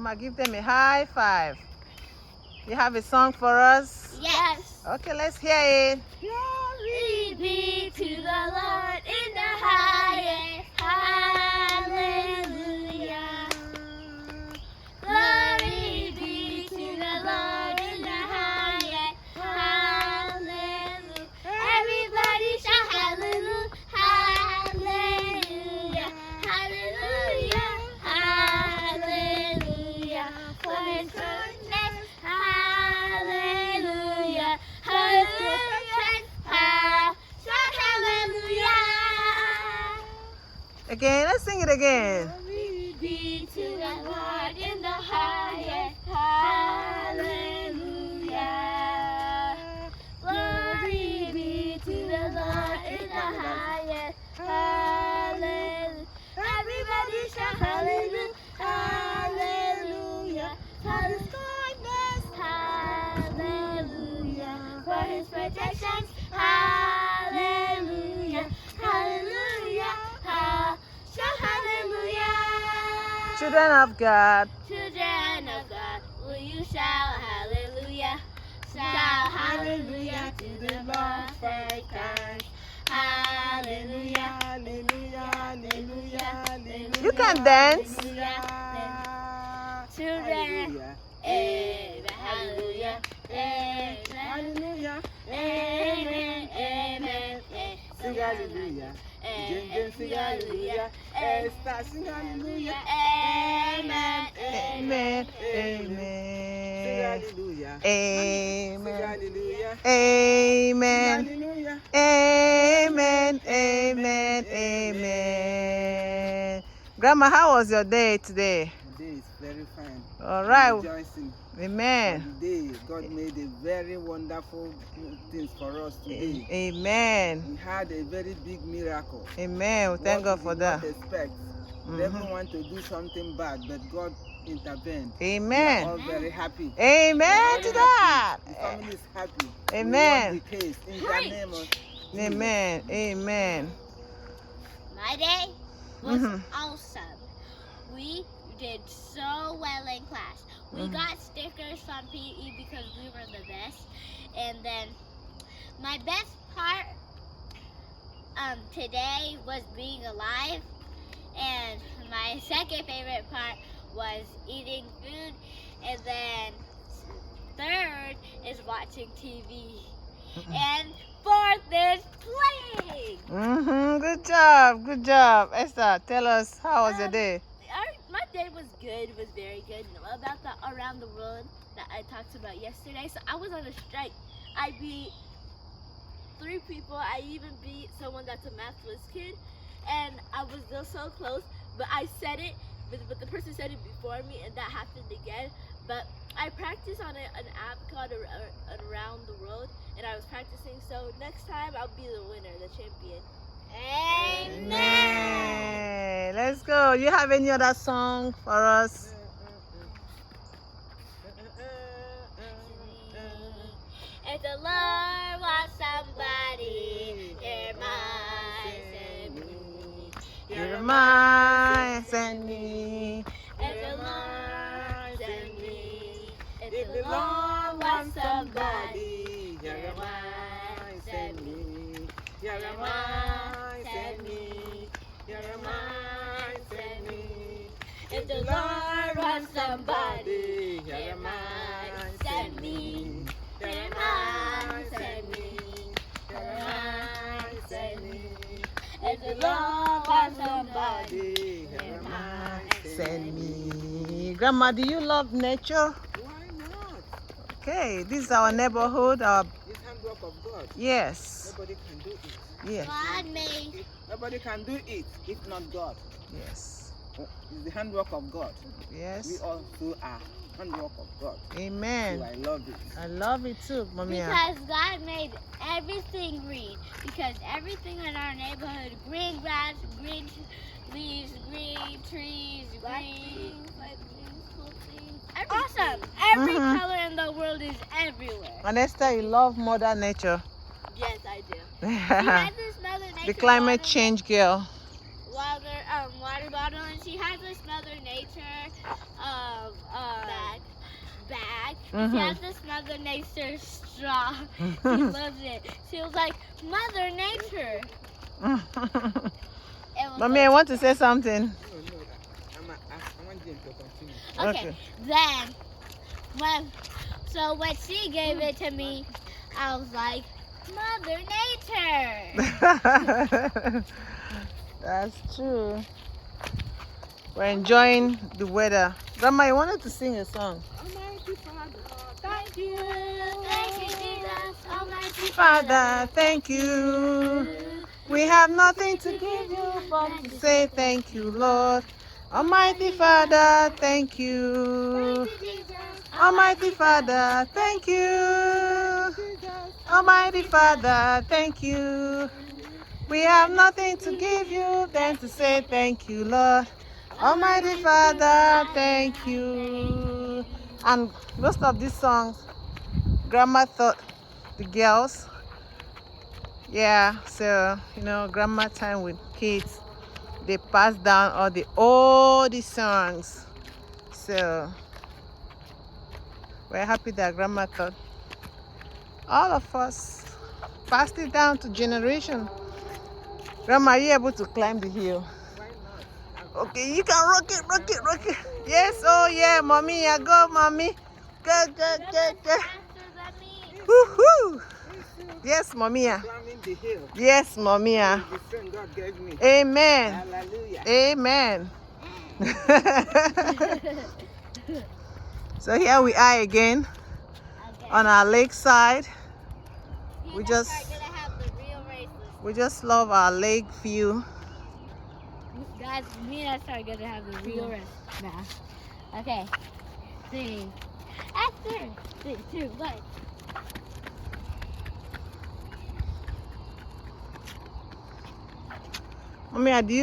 Grandma, give them a high five. You have a song for us? Yes. Okay, let's hear it. Glory be to the Lord in the highest. Hallelujah. Glory be to the Lord in the highest. Hallelujah. Everybody shout hallelujah. Hallelujah. Hallelujah. Hallelujah. For his goodness. Hallelujah. Hallelujah. Shout hallelujah. Again, let's sing it again. Glory be to the Lord in the highest. Hallelujah. Glory be to the Lord in the highest. Hallelujah. Everybody shout hallelujah. Hallelujah. For his goodness. Hallelujah. For his protections. Hallelujah. Hallelujah. Shout hallelujah. Children of God. Children of God, will you shout hallelujah? Shout hallelujah to the Lord first time. Hallelujah. Hallelujah, hallelujah, hallelujah. You can dance. Children, amen, hallelujah, amen, Hallelujah. amen, amen, Sing hallelujah. James sing hallelujah. Esther sing hallelujah. amen, Amen. Sing Amen. hallelujah. Sing Amen. hallelujah. Amen. Hallelujah. Amen. Amen. Amen. Grandma, how was your day today? Today is very fine. All right. I'm rejoicing. Amen. Today, God made a very wonderful things for us today. Amen. We had a very big miracle. Amen. We thank God What for we did that. not expect. The devil want to do something bad, but God intervened. Amen. We are all very happy. Amen to that. The family is happy. Amen. We won the case in the name of Jesus. Amen. Amen. My day was Mhm. awesome. We did so well in class. We got stickers from PE because we were the best. And then my best part today was being alive. And my second favorite part was eating food. And then third is watching TV. And fourth is playing. Good job. Good job. Esther, tell us, how was your day? My day was good. It was very good. About the around the world that I talked about yesterday. So I was on a strike. I beat 3 people. I even beat someone that's a mathless kid. And I was still so close. But I said it, but the person said it before me, and that happened again. But I practiced on an app called Around the World, and I was practicing. So next time I'll be the winner, the champion. Amen. Let's go. You have any other song for us? If the Lord wants somebody, hear my send me. You're mine, send me. If the Lord send me. If the Lord wants somebody, hear my send me. You're mine, send me. You're mine, send me. If the Lord wants somebody, You're mine, send me. Hear my send me. Hear my send me. If the Lord wants somebody, You're mine, Send me. Grandma, do you love nature? Why not? Okay, this is our neighborhood. It's handwork of God. Yes. Nobody can do it. Yes. God made. Nobody can do it if not God. Yes. It's the handwork of God. We Yes. also are handwork of God. So Amen. I love it. I love it too, Mommy. Because God made everything green. Because everything in our neighborhood, green grass, green leaves, green trees, green. Awesome! Every color in the world is everywhere. And Esther, you love Mother Nature. Yes, I do. She has this Mother Nature The climate water- change girl. water bottle, and she has this Mother Nature bag. She Mhm. has this Mother Nature straw. She loves it. She was like, Mother Nature. It was Mommy, I want to say something. No, I want Jane to continue. Okay. Then when she gave it to me, I was like, Mother Nature. That's true. We're enjoying the weather. Grandma, you wanted to sing a song. Almighty Father, Thank you, Jesus, Almighty Father, thank you. We have nothing to give you but to say thank you, Lord. Almighty Father, thank you. Almighty Father, thank you. Almighty Father, thank you. We have nothing to give you than to say thank you, Lord. Almighty Father, thank you. And most of these songs, Grandma taught the girls. Yeah, so, grandma time with kids, they pass down all the old songs. So, we're happy that grandma taught all of us, passed it down to generation. Grandma, are you able to climb the hill? why not? Okay, you can rock it. Yes, oh yeah, mommy, yeah, go, mommy. Go. Faster than me. Woohoo! Yes, mommy. Yeah. Climbing the hill. Yes, mommy. Yeah. The strength God gave me. Amen. Hallelujah. Amen. So here we are again on our lakeside. We just we just love our lake view. Guys, me and Esther are gonna have the real rest now. Okay. 3, Esther. 3, 2, 1. Mommy, do you